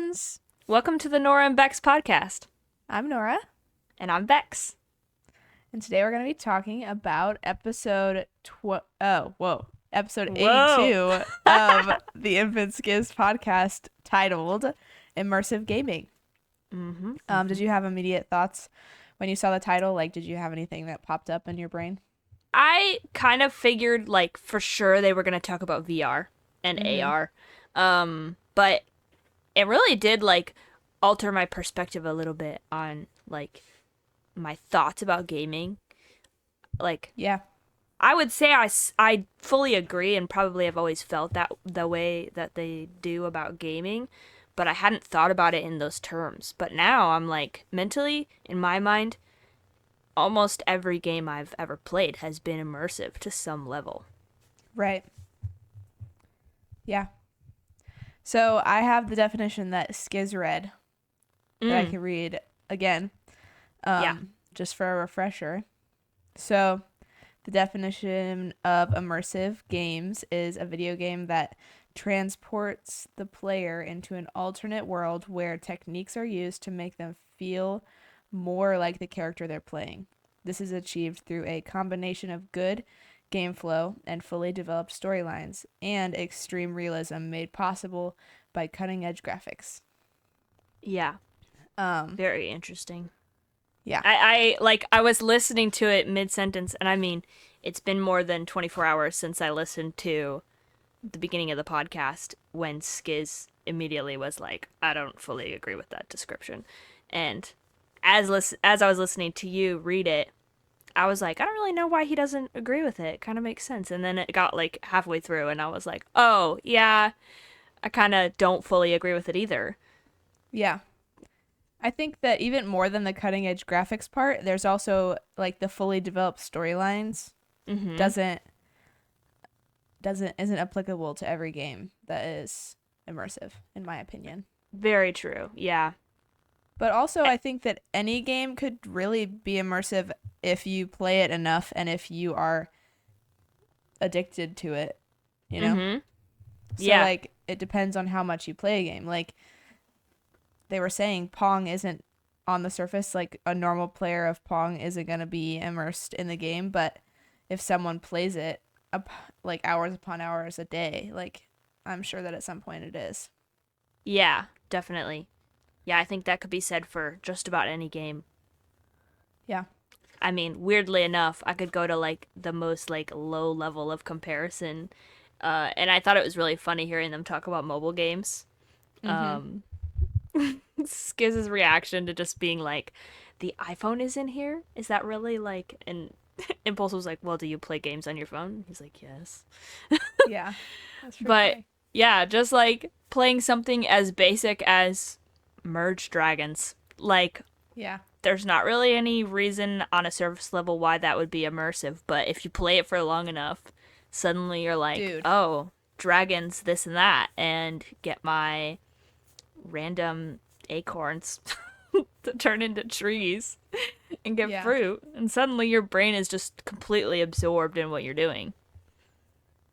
friends. Welcome to the Nora and Becks podcast. I'm Nora, And I'm Becks. and today we're going to be talking about episode episode Whoa. 82 of the Imp and Skizz podcast titled Immersive Gaming. Did you have immediate thoughts when you saw the title? Like, did you have anything that popped up in your brain? I kind of figured, like, for sure they were going to talk about VR and AR. But it really did, like, alter my perspective a little bit on, like, my thoughts about gaming. Like, Yeah. I would say I fully agree and probably have always felt that the way that they do about gaming, but I hadn't thought about it in those terms. But now I'm like, mentally, in my mind, almost every game I've ever played has been immersive to some level. Right. Yeah. So I have the definition that Skizz read that I can read again, just for a refresher. So the definition of immersive games is a video game that transports the player into an alternate world where techniques are used to make them feel more like the character they're playing. This is achieved through a combination of good game flow and fully developed storylines and extreme realism made possible by cutting-edge graphics. Yeah. Very interesting. Yeah. I was listening to it mid-sentence, and I mean, it's been more than 24 hours since I listened to the beginning of the podcast when Skizz immediately was like, I don't fully agree with that description. And as I was listening to you read it, I was like, I don't really know why he doesn't agree with it. It kind of makes sense. And then it got like halfway through, and I was like, oh, yeah, I kind of don't fully agree with it either. Yeah. I think that even more than the cutting edge graphics part, there's also like the fully developed storylines isn't applicable to every game that is immersive, in my opinion. Very true. Yeah. But also I think that any game could really be immersive if you play it enough and if you are addicted to it, you know? So Yeah. like it depends on how much you play a game. Like they were saying Pong isn't on the surface, like a normal player of Pong isn't going to be immersed in the game, but if someone plays it like hours upon hours a day, like I'm sure that at some point it is. Yeah, definitely. Yeah, I think that could be said for just about any game. Yeah. I mean, weirdly enough, I could go to like the most like low level of comparison. And I thought it was really funny hearing them talk about mobile games. Skizz's reaction to just being like, the iPhone is in here? Is that really like... And Impulse was like, well, do you play games on your phone? He's like, yes. Yeah. That's pretty But funny. yeah, just like playing something as basic as Merge Dragons. Like, Yeah. there's not really any reason on a surface level why that would be immersive, but if you play it for long enough, suddenly you're like, Dude. oh, dragons, this and that, and get my random acorns to turn into trees and get fruit, and suddenly your brain is just completely absorbed in what you're doing.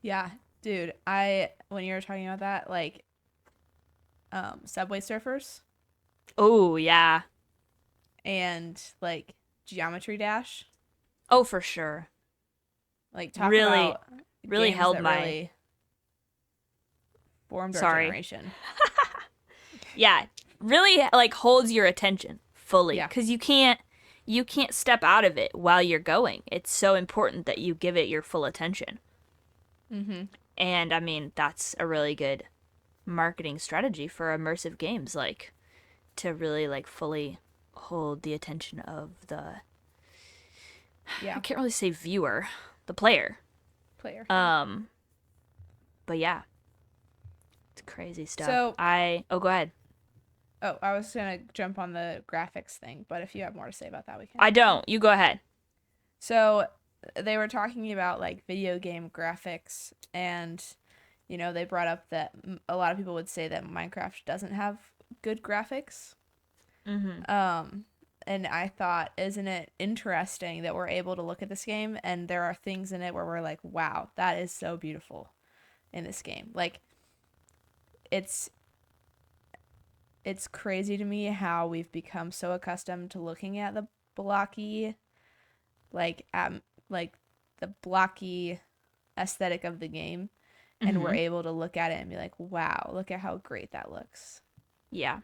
Yeah. Dude, when you were talking about that, like Subway Surfers Oh, yeah. and like Geometry Dash, Oh, for sure. like talk Really, about really games held that my... really formed our Sorry. generation. Yeah, really like holds your attention fully, Yeah. because you can't step out of it while you're going. It's so important that you give it your full attention. And I mean, that's a really good marketing strategy for immersive games, like to really like fully hold the attention of the... Yeah. I can't really say viewer, the player. Player. But yeah, it's crazy stuff. So go ahead. Oh, I was gonna jump on the graphics thing, but if you have more to say about that, we can. I don't. You go ahead. So they were talking about like video game graphics, and they brought up that a lot of people would say that Minecraft doesn't have good graphics. And I thought, isn't it interesting that we're able to look at this game and there are things in it where we're like, wow, that is so beautiful in this game. Like, it's it's crazy to me how we've become so accustomed to looking at the blocky, like like the blocky aesthetic of the game, and we're Mm-hmm. able to look at it and be like, wow, look at how great that looks. Yeah.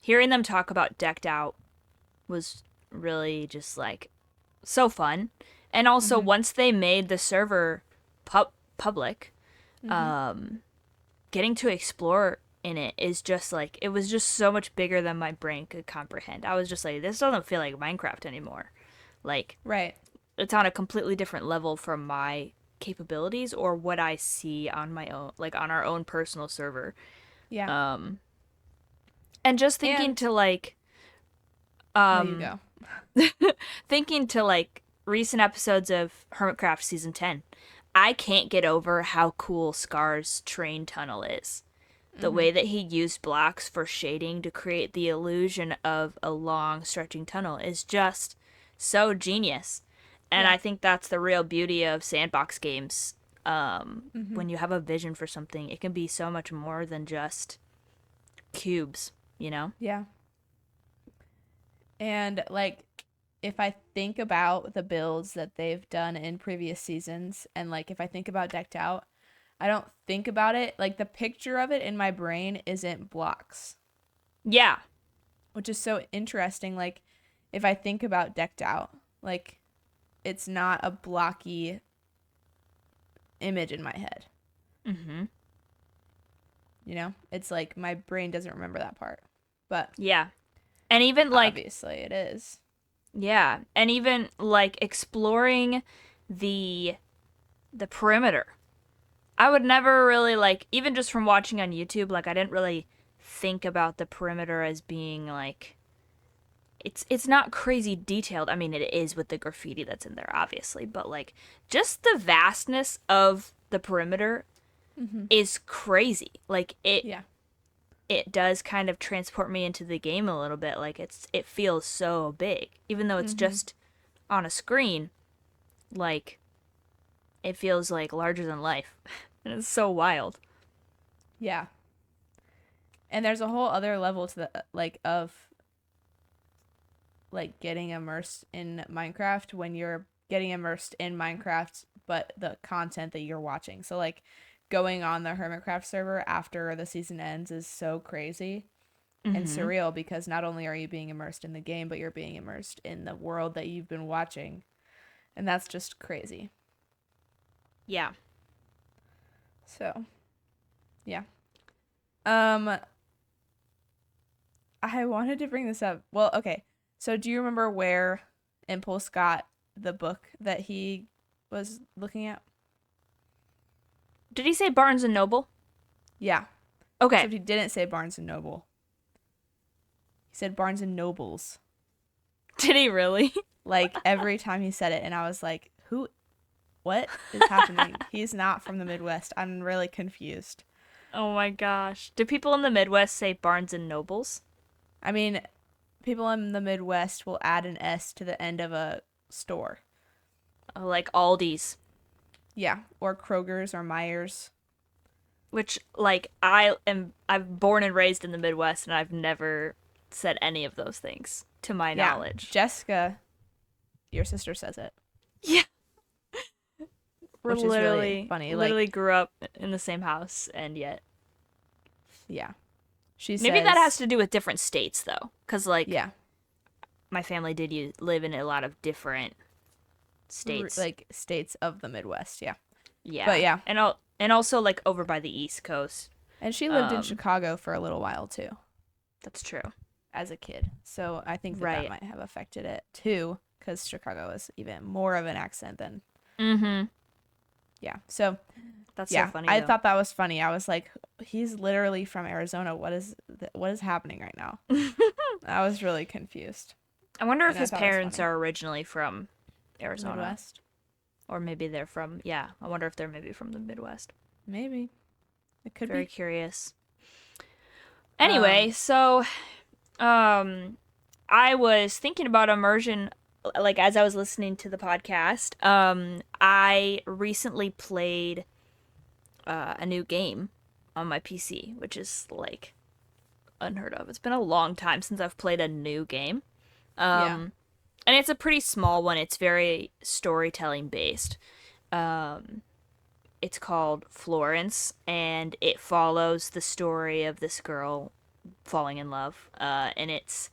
Hearing them talk about decked out was really just like so fun. And also Mm-hmm. once they made the server public, Mm-hmm. um getting to explore in it is just like it was just so much bigger than my brain could comprehend. I was just like, this doesn't feel like Minecraft anymore. Like Right. it's on a completely different level from my capabilities or what I see on my own, like on our own personal server. Yeah. Um and just thinking And to like no, you um go. thinking to like recent episodes of Hermitcraft season 10. I can't get over how cool Scar's train tunnel is. The Mm-hmm. way that he used blocks for shading to create the illusion of a long stretching tunnel is just so genius. And Yeah. I think that's the real beauty of sandbox games. Mm-hmm. When you have a vision for something, it can be so much more than just cubes, you know? Yeah. And like if I think about the builds that they've done in previous seasons and like if I think about decked out, I don't think about it like the picture of it in my brain isn't blocks, Yeah. which is so interesting. Like if I think about decked out, like it's not a blocky image in my head. Mm-hmm. You know, it's like my brain doesn't remember that part, but Yeah. And even like obviously it is. yeah, and even like exploring the the perimeter. I would never really like even just from watching on YouTube, like I didn't really think about the perimeter as being like it's not crazy detailed. I mean, it is with the graffiti that's in there obviously, but like just the vastness of the perimeter Mm-hmm. is crazy. Like Yeah. it does kind of transport me into the game a little bit. Like it feels so big even though it's Mm-hmm. just on a screen. Like it feels like larger than life. And it's so wild. Yeah. And there's a whole other level to the like of like getting immersed in Minecraft when you're getting immersed in Minecraft but the content that you're watching. So like going on the Hermitcraft server after the season ends is so crazy and Mm-hmm. surreal because not only are you being immersed in the game but you're being immersed in the world that you've been watching. And that's just crazy. Yeah. So, yeah. Um I wanted to bring this up. Well, okay. So do you remember where Impulse got the book that he was looking at? Did he say Barnes and Noble? Yeah. Okay. Except he didn't say Barnes and Noble. He said Barnes and Nobles. Did he really? Like every time he said it and I was like, "Who what is happening?" He's not from the Midwest. I'm really confused. Oh my gosh. Do people in the Midwest say Barnes and Nobles? I mean, people in the Midwest will add an S to the end of a store. Oh, like Aldi's. Yeah, or Kroger's or Myers. Which like I'm born and raised in the Midwest and I've never said any of those things to my Yeah, knowledge. Jessica, your sister says it, Yeah. We're which is really funny. literally Like, grew up in the same house and yet yeah, she maybe that has says, to do with different states though, cuz like yeah, my family did live in a lot of different states. like states of the Midwest. Yeah, Yeah. but yeah, And also like over by the East Coast. and she lived in Um Chicago for a little while too that's true. as a kid. So I think that that Right. might have affected it too, because Chicago is even more of an accent than Mhm. yeah. So That's yeah, so funny I though. thought that was funny. I was like, he's literally from Arizona. What is happening right now? I was really confused. I wonder if And I his thought it was parents funny. are originally from Arizona Midwest, or maybe they're from yeah, I wonder if they're maybe from the Midwest. maybe it could Very be. curious. Anyway, so I was thinking about immersion like as I was listening to the podcast. I recently played a new game on my PC, which is like unheard of. It's been a long time since I've played a new game. Yeah. And it's a pretty small one. It's very storytelling based. Um, it's called Florence, and it follows the story of this girl falling in love. And it's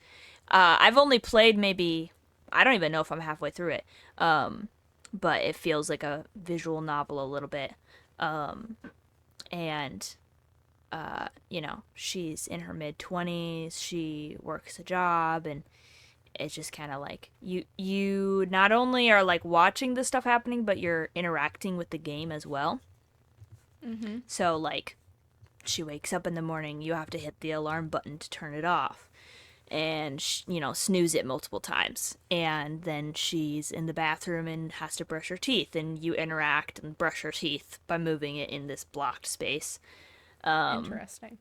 I've only played maybe, I don't even know if I'm halfway through it. But it feels like a visual novel a little bit. And she's in her mid 20s. She works a job, and it's just kind of like you not only are like watching the stuff happening, but you're interacting with the game as well. Mm-hmm. So like she wakes up in the morning, you have to hit the alarm button to turn it off, and snooze it multiple times, and then she's in the bathroom and has to brush her teeth, and you interact and brush her teeth by moving it in this blocked space. Interesting.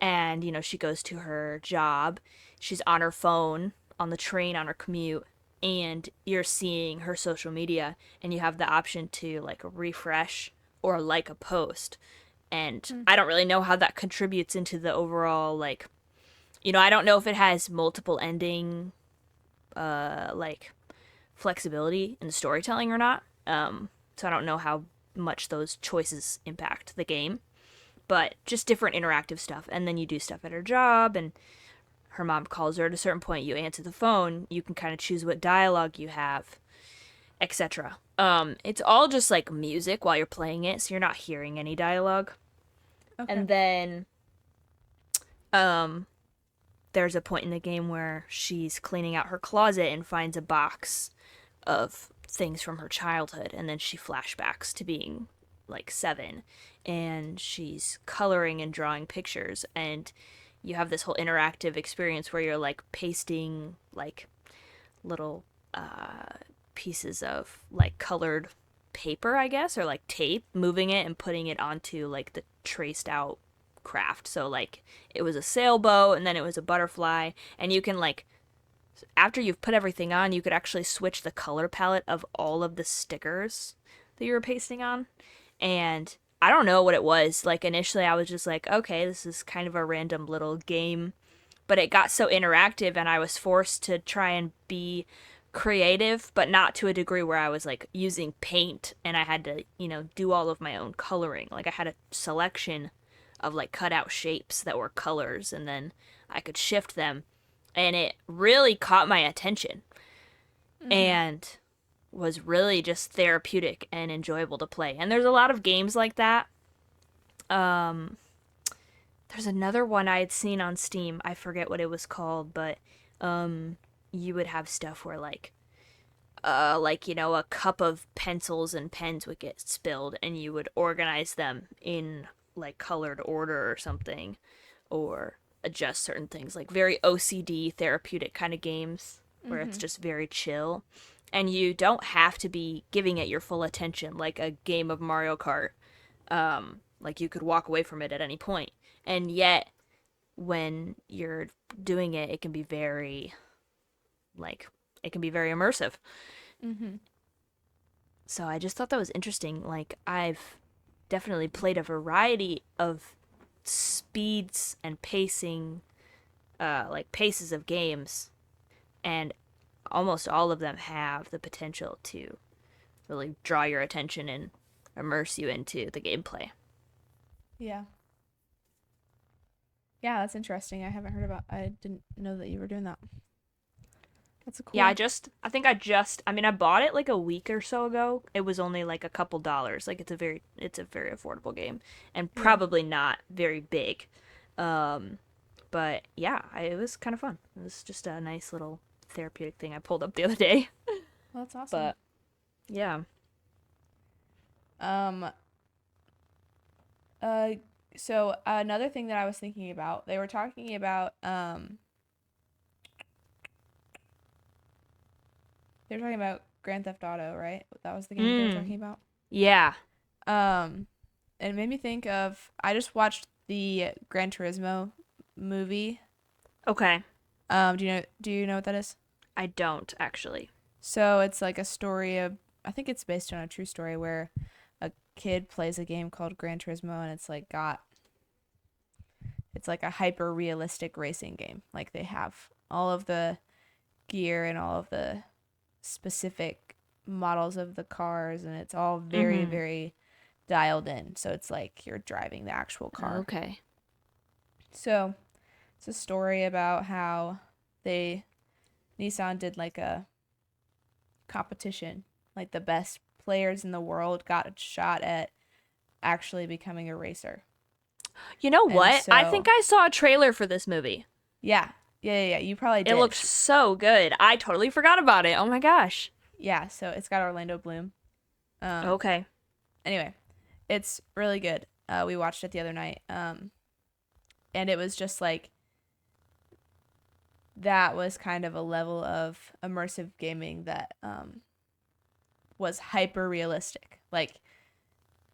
And she goes to her job, she's on her phone on the train on her commute, and you're seeing her social media, and you have the option to like refresh or like a post. And I don't really know how that contributes into the overall, like, I don't know if it has multiple ending like flexibility in the storytelling or not. So I don't know how much those choices impact the game, but just different interactive stuff. And then you do stuff at her job, and her mom calls her at a certain point. You answer the phone. You can kind of choose what dialogue you have, etc. It's all just like music while you're playing it, so you're not hearing any dialogue. Okay. And then, there's a point in the game where she's cleaning out her closet and finds a box of things from her childhood, and then she flashbacks to being like 7, and she's coloring and drawing pictures, and you have this whole interactive experience where you're like pasting like little pieces of like colored paper, I guess, or like tape, moving it and putting it onto like the traced out craft. So like it was a sailboat, and then it was a butterfly, and you can like, after you've put everything on, you could actually switch the color palette of all of the stickers that you were pasting on. And I don't know what it was. Like initially I was just like, okay, this is kind of a random little game, but it got so interactive, and I was forced to try and be creative, but not to a degree where I was like using paint and I had to, do all of my own coloring. Like I had a selection of like cutout shapes that were colors, and then I could shift them, and it really caught my attention. And was really just therapeutic and enjoyable to play. And there's a lot of games like that. There's another one I had seen on Steam. I forget what it was called, but you would have stuff where like a cup of pencils and pens would get spilled, and you would organize them in like colored order or something, or adjust certain things, like very OCD therapeutic kind of games where it's just very chill, and you don't have to be giving it your full attention like a game of Mario Kart. Like you could walk away from it at any point, and yet when you're doing it, it can be very immersive. Mm-hmm. So I just thought that was interesting. Like I've definitely played a variety of speeds and pacing, like paces of games, and almost all of them have the potential to really draw your attention and immerse you into the gameplay. Yeah. Yeah, that's interesting. I didn't know that you were doing that. That's a cool. Yeah, I bought it like a week or so ago. It was only like a couple dollars. Like it's a very affordable game, and probably not very big. But yeah, it was kind of fun. It was just a nice little therapeutic thing I pulled up the other day. Well, that's awesome. But yeah. So another thing that I was thinking about, they were talking about they were talking about Grand Theft Auto, right? That was the game they were talking about. Yeah. It made me think of, I just watched the Gran Turismo movie. Okay. Do you know what that is? I don't actually. So it's like a story of, I think it's based on a true story where a kid plays a game called Gran Turismo, and it's it's like a hyper realistic racing game. Like they have all of the gear and all of the specific models of the cars, and it's all very, Mm-hmm. very dialed in. So it's like you're driving the actual car. Okay. So it's a story about how Nissan did like a competition. Like the best players in the world got a shot at actually becoming a racer. You know And what? I think so, I saw a trailer for this movie. yeah. You probably It did. looked so good. I totally forgot about it. Oh my gosh. Yeah, so it's got Orlando Bloom. Um, Okay. anyway, it's really good. We watched it the other night. And it was just like that was kind of a level of immersive gaming that was hyper realistic. Like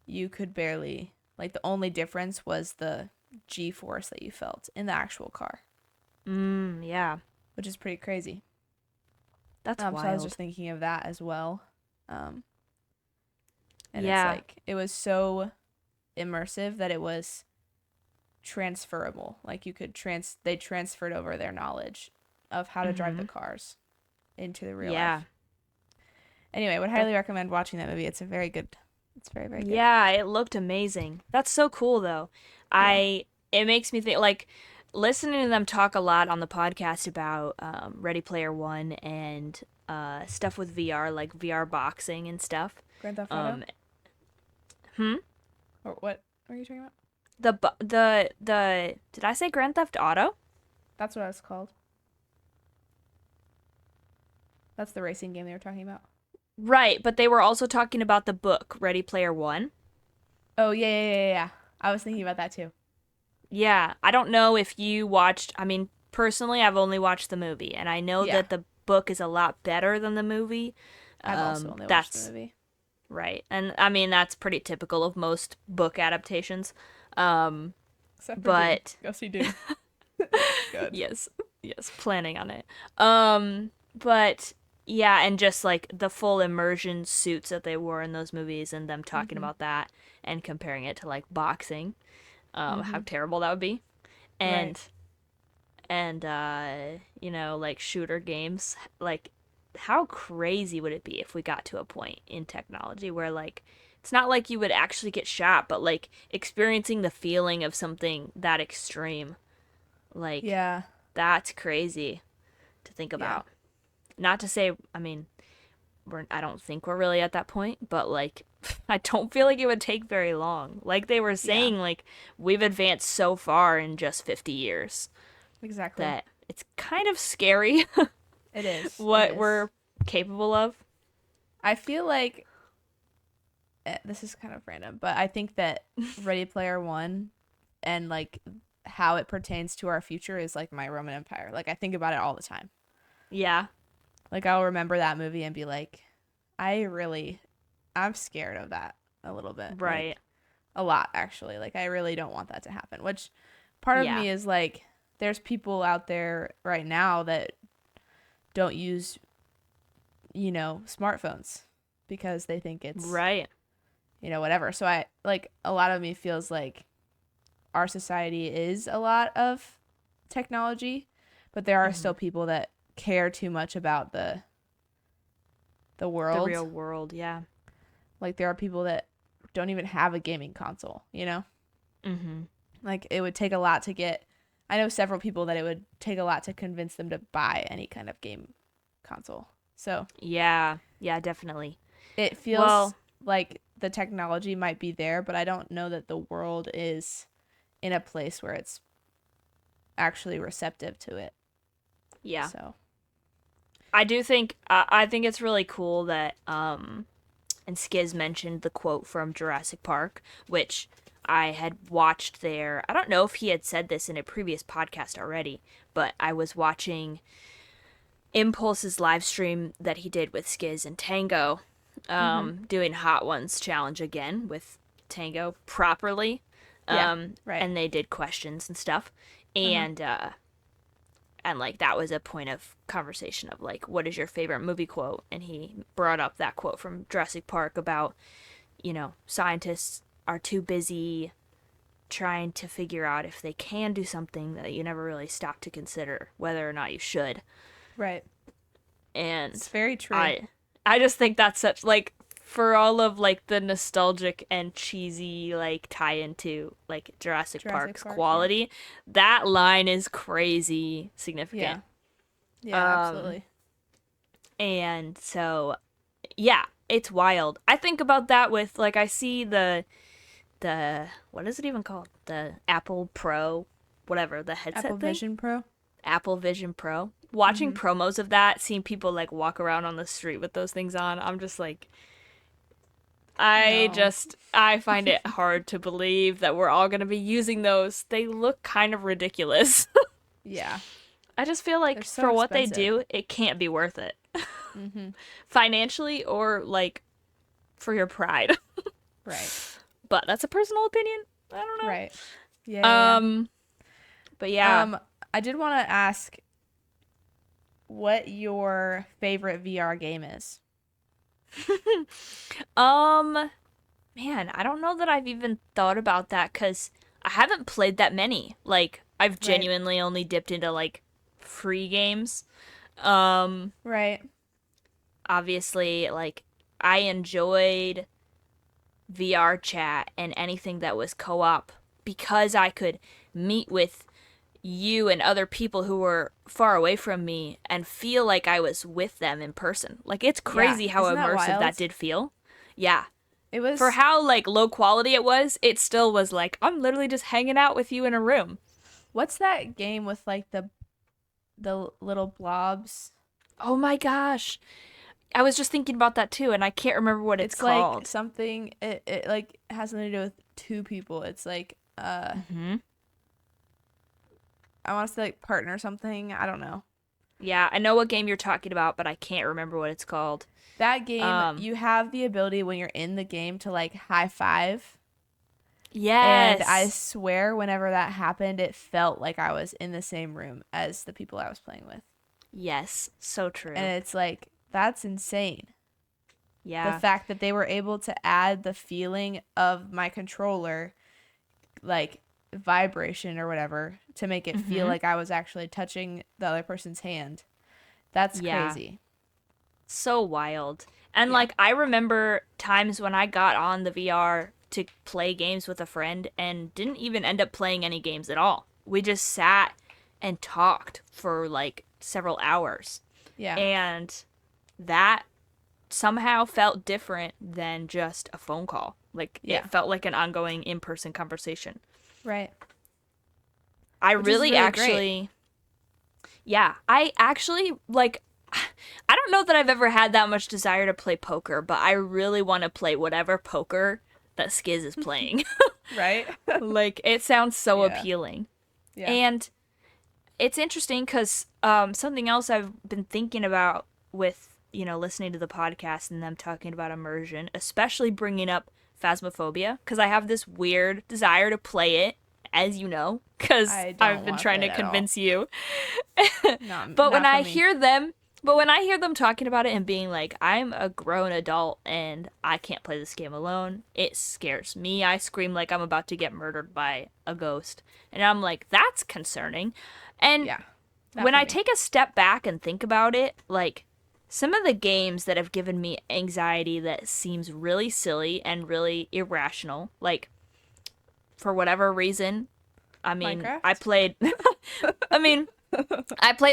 you could barely like the only difference was the G force that you felt in the actual car, Yeah. which is pretty crazy. That's So I was wild. just thinking of that as well. Um, and it's Yeah. like it was so immersive that it was transferable. Like you could they transferred over their knowledge of how to drive the Mm-hmm. cars into the real Yeah. life. Anyway, I would That highly recommend watching that movie. It's a very good. It's very, very good. Yeah, it looked amazing. That's so cool though. Yeah. It makes me think like listening to them talk a lot on the podcast about Ready Player One and stuff with VR, like VR boxing and stuff. Grand Theft Auto? Um, hmm? Or what are you talking about? The did I say Grand Theft Auto? That's what it's called. That's the racing game they were talking about. Right, but they were also talking about the book Ready Player One. Oh, yeah. I was thinking about that too. Yeah, I don't know if you watched. I mean, personally, I've only watched the movie, and I know Yeah. that the book is a lot better than the movie. I've also only watched the That's movie. right, and I mean that's pretty typical of most book adaptations. Um, Except for Dune. but Go see Dune. Good. yes, yes, planning on it. But yeah, and just like the full immersion suits that they wore in those movies, and them talking Mm-hmm. about that and comparing it to like boxing, Mm-hmm. how terrible that would be, Right. and you know, like shooter games, like how crazy would it be if we got to a point in technology where like it's not like you would actually get shot, but like experiencing the feeling of something that extreme, like Yeah. that's crazy to think Yeah. about. Not to say, I mean, I don't think we're really at that point, but like I don't feel like it would take very long. Like they were Yeah. saying, like we've advanced so far in just 50 years Exactly. that it's kind of scary It is. It what is. we're capable of. I feel like this is kind of random, but I think that Ready Player One and like how it pertains to our future is like my Roman Empire. Like I think about it all the time. Yeah. Like I'll remember that movie and be like, I'm scared of that a little bit. Right. Like a lot actually. Like I really don't want that to happen. Which part of Yeah. me is like there's people out there right now that don't use, smartphones because they think it's, Right. whatever. So I like a lot of me feels like our society is a lot of technology, but there are Hmm. still people that care too much about the The world. real world. Yeah. Like there are people that don't even have a gaming console. Mm-hmm. Like it would take a lot to get I know several people that it would take a lot to convince them to buy any kind of game console. So, Yeah. Yeah, definitely. it feels Well, like the technology might be there, but I don't know that the world is in a place where it's actually receptive to it. yeah. So, I do think I think it's really cool that and Skizz mentioned the quote from Jurassic Park, which I had watched there. I don't know if he had said this in a previous podcast already, but I was watching Impulse's live stream that he did with Skizz and Tango, mhm. doing Hot Ones challenge again with Tango properly. Yeah. Right. And they did questions and stuff. Uh-huh. And like that was a point of conversation of like what is your favorite movie quote, and he brought up that quote from Jurassic Park about, you know, scientists are too busy trying to figure out if they can do something that you never really stop to consider whether or not you should. Right. And It's very true. I just think that's such, like, for all of, like, the nostalgic and cheesy, like, tie into, like, Jurassic Park's Park, quality, that line is crazy significant. Yeah, absolutely. And so, yeah, it's wild. I think about that with, like, I see the what is it even called? The Apple Pro, whatever, the headset Apple thing? Vision Pro. Apple Vision Pro. Watching promos of that, seeing people, like, walk around on the street with those things on, I'm just like, I find it hard to believe that we're all going to be using those. They look kind of ridiculous. Yeah. I just feel like So for what expensive. they do, it can't be worth it. Financially or, like, for your pride. Right. But that's a personal opinion. I don't know. Right. Yeah. But yeah. I did want to ask what your favorite VR game is. Man, I don't know that I've even thought about that because I haven't played that many. Like, I've genuinely only dipped into, like, free games. Right. Obviously, like, I enjoyed VR chat and anything that was co-op because I could meet with you and other people who were far away from me and feel like I was with them in person. Like, it's crazy how Isn't that immersive wild? that did feel. Yeah. It was For how, like, low quality it was, it still was like, I'm literally just hanging out with you in a room. What's that game with like the little blobs? Oh my gosh. I was just thinking about that too, and I can't remember what it's called. Like something it like has something to do with two people. It's like I want to say like partner something. I don't know. Yeah, I know what game you're talking about, but I can't remember what it's called. That game, you have the ability when you're in the game to like high five. Yes. And I swear whenever that happened, it felt like I was in the same room as the people I was playing with. Yes, so true. And it's like, that's insane. Yeah. The fact that they were able to add the feeling of my controller, like vibration or whatever, to make it feel like I was actually touching the other person's hand. That's crazy. So wild. And like, I remember times when I got on the VR to play games with a friend and didn't even end up playing any games at all. We just sat and talked for like several hours. Yeah. And that somehow felt different than just a phone call. Like, it felt like an ongoing in-person conversation. Right. I really actually... Yeah, I actually, like... I don't know that I've ever had that much desire to play poker, but I really want to play whatever poker that Skizz is playing. Right? Like, it sounds so appealing. Yeah. And it's interesting because something else I've been thinking about with, you know, listening to the podcast and them talking about immersion, especially bringing up Phasmophobia, because I have this weird desire to play it, as you know, because I've been trying to convince you. But when I hear them talking about it and being like, I'm a grown adult and I can't play this game alone, it scares me. I scream like I'm about to get murdered by a ghost. And I'm like, that's concerning. And when I take a step back and think about it, like, some of the games that have given me anxiety that seems really silly and really irrational, like, for whatever reason, I mean, Minecraft? I played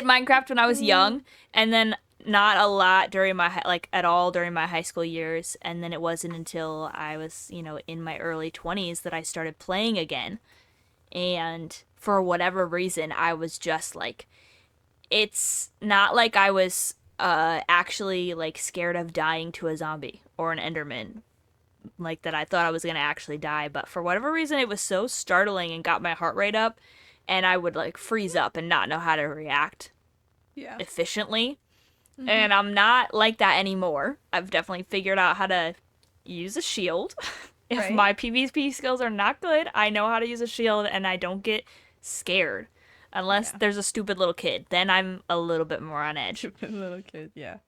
Minecraft when I was young, and then not a lot during my at all during my high school years, and then it wasn't until I was, you know, in my early 20s that I started playing again. And for whatever reason, I was just like, it's not like I was actually like scared of dying to a zombie or an Enderman, like that I thought I was gonna actually die, but for whatever reason it was so startling and got my heart rate up, and I would like freeze up and not know how to react efficiently. And I'm not like that anymore. I've definitely figured out how to use a shield. If my PvP skills are not good, I know how to use a shield and I don't get scared. Unless there's a stupid little kid. Then I'm a little bit more on edge. Stupid little kid, yeah.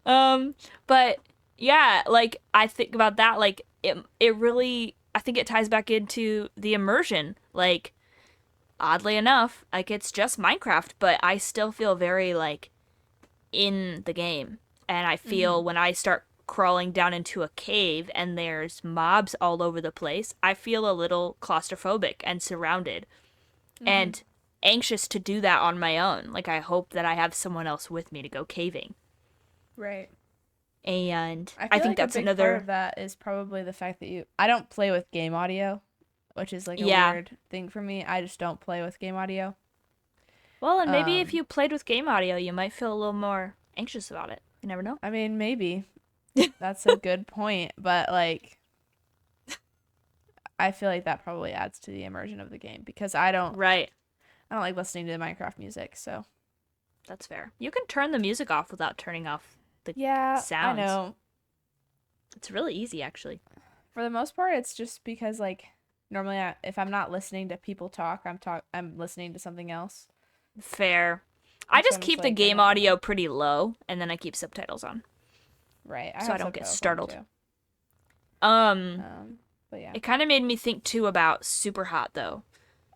But yeah, like, I think about that, like, it really I think it ties back into the immersion. Like, oddly enough, like it's just Minecraft, but I still feel very like in the game. And I feel when I start crawling down into a cave and there's mobs all over the place, I feel a little claustrophobic and surrounded and anxious to do that on my own. Like, I hope that I have someone else with me to go caving. Right. And I think like that's a big another part of that is probably the fact that I don't play with game audio, which is like a Yeah. weird thing for me. I just don't play with game audio. Well, and maybe if Um, you played with game audio, you might feel a little more anxious about it. You never know. I mean, maybe that's a good point, but like I feel like that probably adds to the immersion of the game because Right. I don't like listening to Minecraft music, so That's fair. You can turn the music off without turning off the yeah, sounds. I know. It's really easy, actually. For the most part, it's just because like normally if I'm not listening to people talk, I'm listening to something else. Fair. I So just I'm keep the like, I game don't audio know. pretty low, and then I keep subtitles on, Right. so I have don't get subtitles on, startled. too. Um, But yeah. it kind of made me think too about Super Hot though,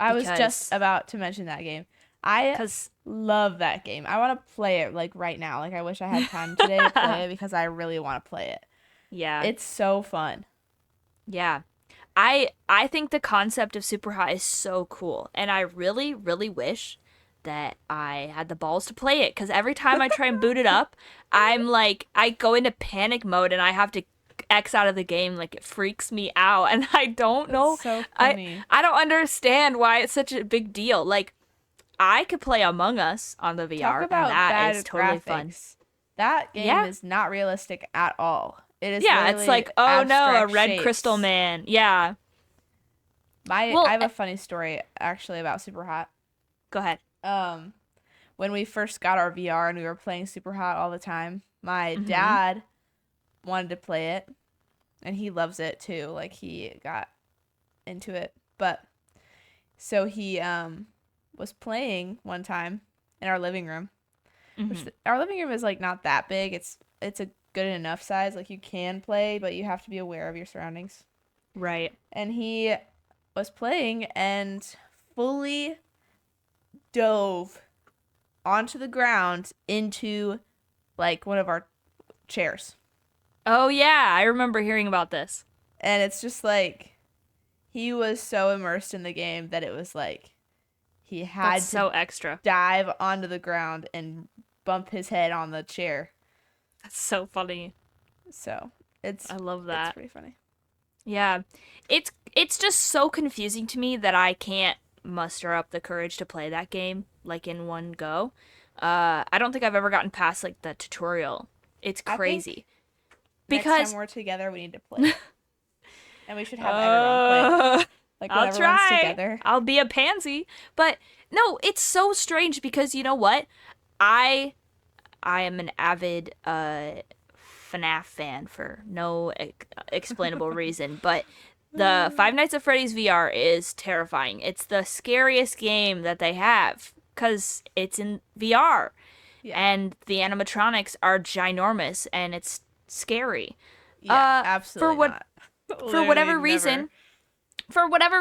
I was because- just about to mention that game. I because love that game. I want to play it like right now. Like I wish I had time today to play it because I really want to play it. yeah, It's so fun. yeah. I think the concept of Super Hot is so cool, and I really, really wish that I had the balls to play it, because every time I try and boot it up, I'm like, I go into panic mode and I have to X out of the game. Like, it freaks me out, and I don't know. It's so funny. I don't understand why it's such a big deal. Like, I could play Among Us on the VR, Talk about and that bad is totally fun. graphics. That game Yeah. is not realistic at all. It is Yeah, it's literally like, oh no, a abstract red shapes. crystal man. Yeah. I Well, have a funny story actually about Super Hot. Go ahead. When we first got our VR and we were playing Super Hot all the time, my Mm-hmm. dad wanted to play it, and he loves it too. Like he got into it, but so he was playing one time in our living room. Which Mhm. our living room is like not that big. It's a good enough size. Like you can play, but you have to be aware of your surroundings. Right. And he was playing and fully dove onto the ground into like one of our chairs. Oh yeah, I remember hearing about this. And it's just like he was so immersed in the game that it was like he had That's to so extra. dive onto the ground and bump his head on the chair. That's so funny. So I love It's that. pretty funny. Yeah. It's just so confusing to me that I can't muster up the courage to play that game like in one go. I don't think I've ever gotten past like the tutorial. It's I think crazy. Next Because time we're together, we need to play it. And we should have everyone play it. Like when I'll everyone's try. together. I'll be a pansy. But no, it's so strange because you know what? I am an avid FNAF fan for no explainable reason, but the Five Nights at Freddy's VR is terrifying. It's the scariest game that they have because it's in VR, Yeah. and the animatronics are ginormous, and it's scary. Yeah, absolutely for what- not. For Literally whatever never.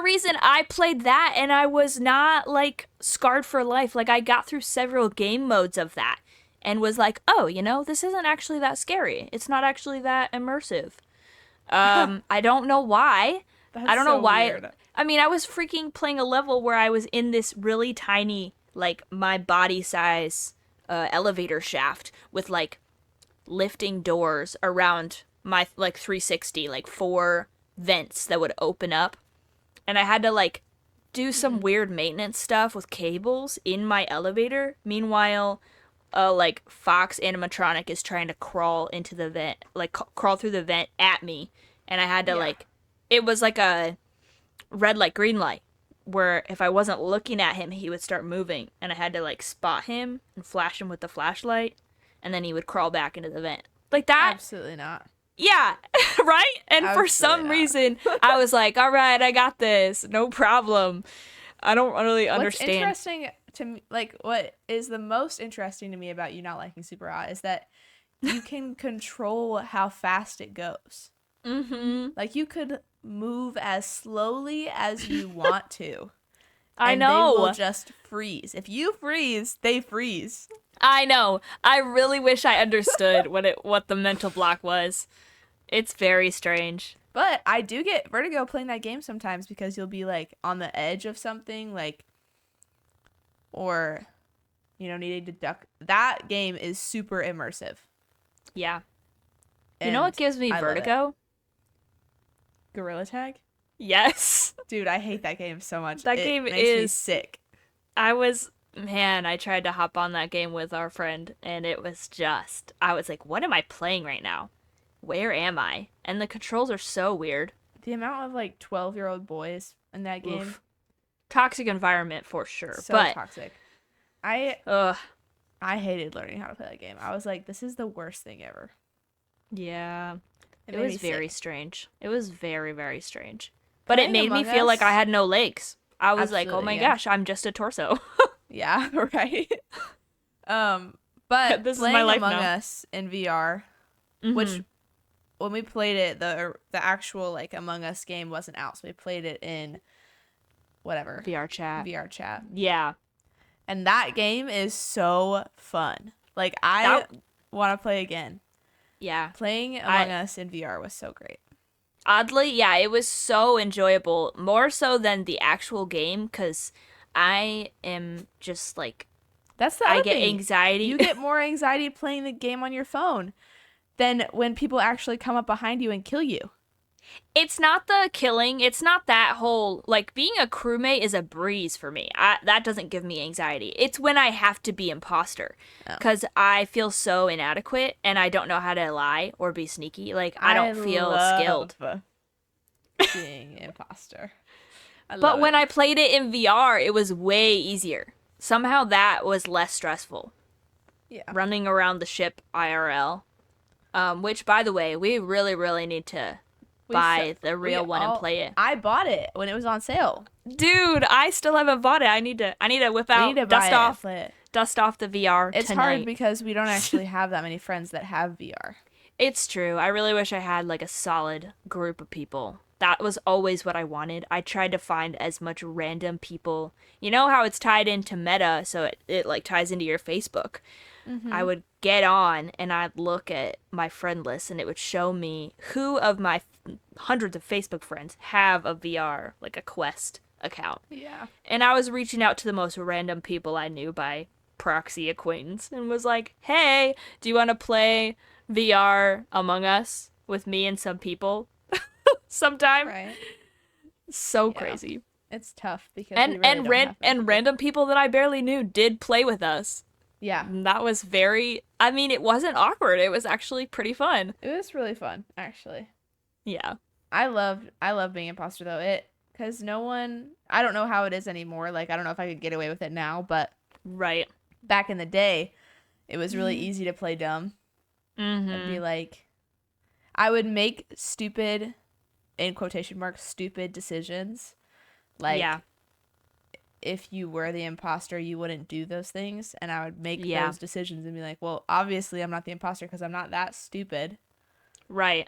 reason, I played that and I was not like scarred for life. Like, I got through several game modes of that and was like, oh, you know, this isn't actually that scary. It's not actually that immersive. I don't know why. That's I don't know so why. weird. I mean, I was freaking playing a level where I was in this really tiny, like, my body size elevator shaft with like lifting doors around my like 360, like 4 vents that would open up, and I had to like do some weird maintenance stuff with cables in my elevator. Meanwhile, like Fox animatronic is trying to crawl into the vent, like crawl through the vent at me, and I had to like, it was like a red light, green light, where if I wasn't looking at him, he would start moving, and I had to like spot him and flash him with the flashlight, and then he would crawl back into the vent. Like that. Absolutely not. Yeah, right? And for Absolutely some not. reason, I was like, all right, I got this. No problem. I don't really understand. What's interesting to me, like what is the most interesting to me about you not liking Super Hot is that you can control how fast it goes. Mm-hmm. Like, you could move as slowly as you want to. I and know. They will just freeze. If you freeze, they freeze. I know. I really wish I understood what the mental block was. It's very strange. But I do get vertigo playing that game sometimes because you'll be, like, on the edge of something, like, or, needing to duck. That game is super immersive. Yeah. You know what gives me vertigo? Gorilla Tag? Yes. Dude, I hate that game so much. That game makes me sick. I tried to hop on that game with our friend, and it was just, I was like, what am I playing right now? Where am I? And the controls are so weird. The amount of, like, 12-year-old boys in that game. Oof. Toxic environment for sure. So but toxic. I hated learning how to play that game. I was like, this is the worst thing ever. Yeah. It made was me very sick. Strange. It was very, very strange. But Playing it made me Among feel like Us- I had no legs. I was like, oh Absolutely, my yeah. gosh, I'm just a torso. Yeah, right. But This is playing my life Among now. Us in VR, which when we played it, the actual, like, Among Us game wasn't out, so we played it in whatever VR chat. VR chat. Yeah. And that game is so fun. Like, I want to play again. Yeah. Playing Among Us in VR was so great. Oddly, yeah, it was so enjoyable. More so than the actual game, because I am just like, That's the other I get thing. anxiety. You get more anxiety playing the game on your phone than when people actually come up behind you and kill you. It's not the killing. It's not that whole, like, being a crewmate is a breeze for me. That doesn't give me anxiety. It's when I have to be imposter. Because I feel so inadequate and I don't know how to lie or be sneaky. Like, I don't feel skilled. Being imposter. But when I played it in VR, it was way easier. Somehow that was less stressful. Yeah. Running around the ship IRL. Which, by the way, we really, really need to buy the real one and play it. I bought it when it was on sale. Dude, I still haven't bought it. I need to whip out, dust off the VR It's tonight. hard because we don't actually have that many friends that have VR. It's true. I really wish I had, like, a solid group of people. That was always what I wanted. I tried to find as much random people. You know how it's tied into Meta, so it like ties into your Facebook. Mm-hmm. I would get on and I'd look at my friend list and it would show me who of my hundreds of Facebook friends have a VR, like a Quest account. Yeah. And I was reaching out to the most random people I knew by proxy acquaintance and was like, hey, do you want to play VR Among Us with me and some people sometime? Right. So crazy. It's tough because random people that I barely knew did play with us. Yeah. And that was it wasn't awkward. It was actually pretty fun. It was really fun, actually. Yeah. I love being imposter though. Because I don't know how it is anymore. Like, I don't know if I could get away with it now, but right. Back in the day, it was really easy to play dumb. Mm-hmm. And be like, I would make stupid, in quotation marks, stupid decisions. Like, yeah. If you were the imposter, you wouldn't do those things. And I would make those decisions and be like, well, obviously I'm not the imposter because I'm not that stupid. Right.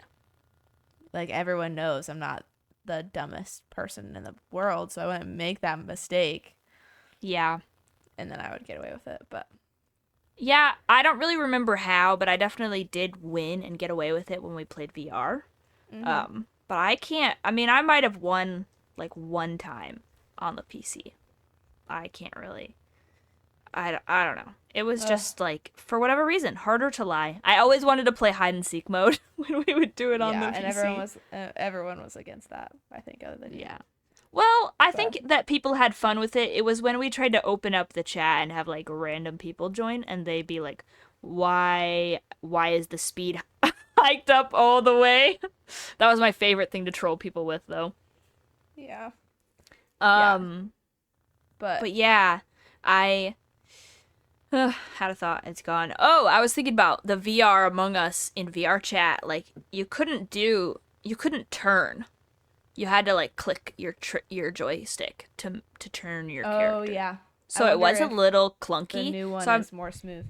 Like, everyone knows I'm not the dumbest person in the world, so I wouldn't make that mistake. Yeah. And then I would get away with it, but... Yeah, I don't really remember how, but I definitely did win and get away with it when we played VR. Mm-hmm. But I might have won, like, one time on the PC. I can't really... I don't know. It was just, like, for whatever reason, harder to lie. I always wanted to play hide and seek mode when we would do it on the PC. And everyone was against that, I think, other than you. Yeah. Well, I think that people had fun with it. It was when we tried to open up the chat and have, like, random people join, and they'd be like, why is the speed hiked up all the way? That was my favorite thing to troll people with, though. Yeah. But yeah, I had a thought. It's gone. Oh, I was thinking about the VR Among Us in VR chat. Like, you couldn't turn. You had to, like, click your joystick to turn your character. Oh, yeah. So it was a little clunky. The new one is more smooth.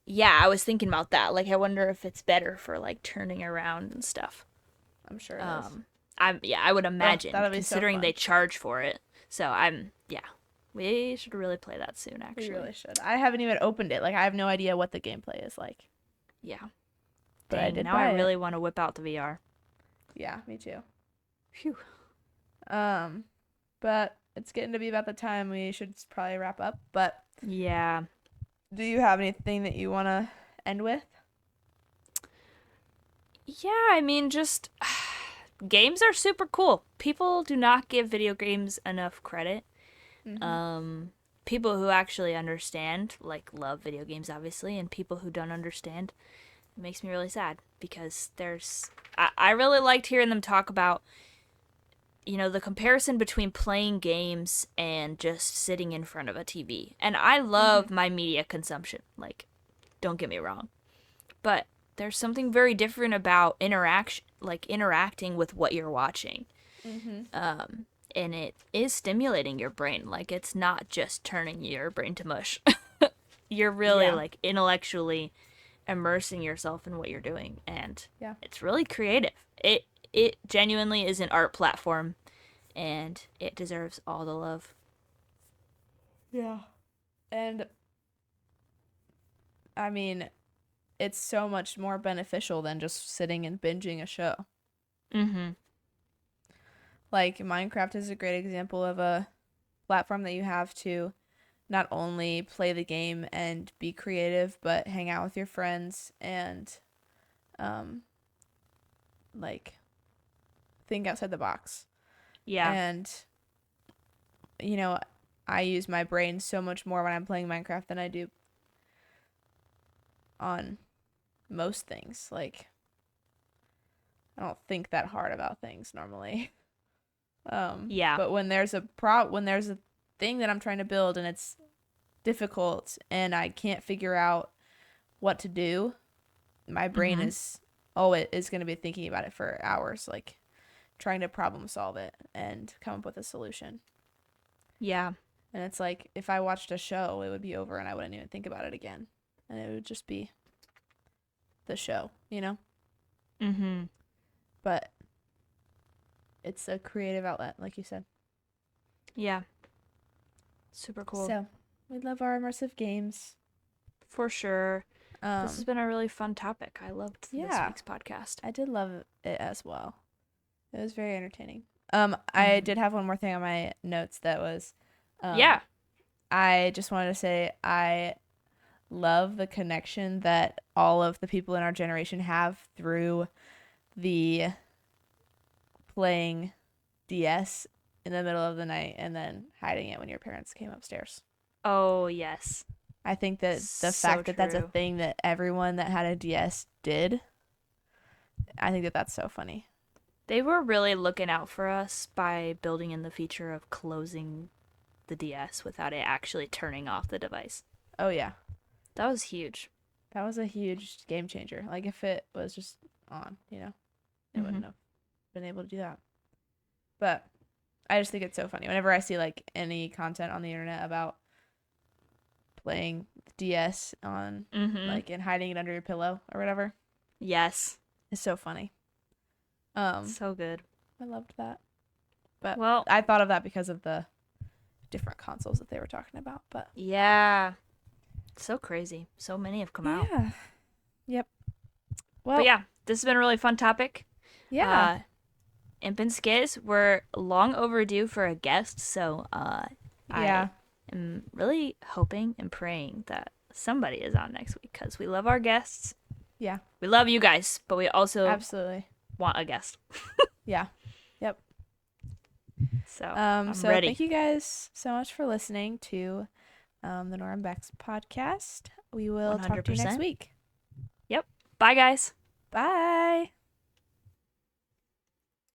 Yeah, I was thinking about that. Like, I wonder if it's better for, like, turning around and stuff. I'm sure it is. I would imagine, that'll be considering so fun. they charge for it. So we should really play that soon, actually. We really should. I haven't even opened it. Like, I have no idea what the gameplay is like. Yeah. But Dang, I did now buy I really it. want to whip out the VR. Yeah, me too. Phew. But it's getting to be about the time we should probably wrap up. But Yeah. do you have anything that you want to end with? Yeah, I mean, just games are super cool. People do not give video games enough credit. People who actually understand, like, love video games, obviously, and people who don't understand, it makes me really sad because I really liked hearing them talk about, the comparison between playing games and just sitting in front of a TV. And I love my media consumption. Like, don't get me wrong. But there's something very different about interacting with what you're watching. And it is stimulating your brain. Like, it's not just turning your brain to mush. You're really, like, intellectually immersing yourself in what you're doing. And it's really creative. It genuinely is an art platform, and it deserves all the love. Yeah. And, I mean, it's so much more beneficial than just sitting and binging a show. Like, Minecraft is a great example of a platform that you have to not only play the game and be creative, but hang out with your friends and, like, think outside the box. Yeah. And, I use my brain so much more when I'm playing Minecraft than I do on most things. Like, I don't think that hard about things normally. But when there's a thing that I'm trying to build and it's difficult and I can't figure out what to do, my brain is going to be thinking about it for hours, like trying to problem solve it and come up with a solution. Yeah. And it's like, if I watched a show, it would be over and I wouldn't even think about it again. And it would just be the show, But it's a creative outlet, like you said. Yeah. Super cool. So, we love our immersive games. For sure. This has been a really fun topic. I loved this week's podcast. I did love it as well. It was very entertaining. I did have one more thing on my notes that was... I just wanted to say I love the connection that all of the people in our generation have through the playing DS in the middle of the night and then hiding it when your parents came upstairs. Oh, yes. I think that the fact that that's a thing that everyone that had a DS did, I think that that's so funny. They were really looking out for us by building in the feature of closing the DS without it actually turning off the device. Oh, yeah. That was huge. That was a huge game changer. Like, if it was just on, it wouldn't have been able to do that. But I just think it's so funny. Whenever I see, like, any content on the internet about playing DS on, like, and hiding it under your pillow or whatever. Yes. It's so funny. So good. I loved that. But I thought of that because of the different consoles that they were talking about. But yeah. So crazy. So many have come out. Yeah. Yep. Well, but yeah, this has been a really fun topic. Yeah. Imp and Skizz, we're long overdue for a guest, so I am really hoping and praying that somebody is on next week because we love our guests. Yeah. We love you guys, but we also absolutely want a guest. Yeah. Yep. So I'm ready. Thank you guys so much for listening to the Nora and Becks podcast. We will 100%. Talk to you next week. Yep. Bye, guys. Bye.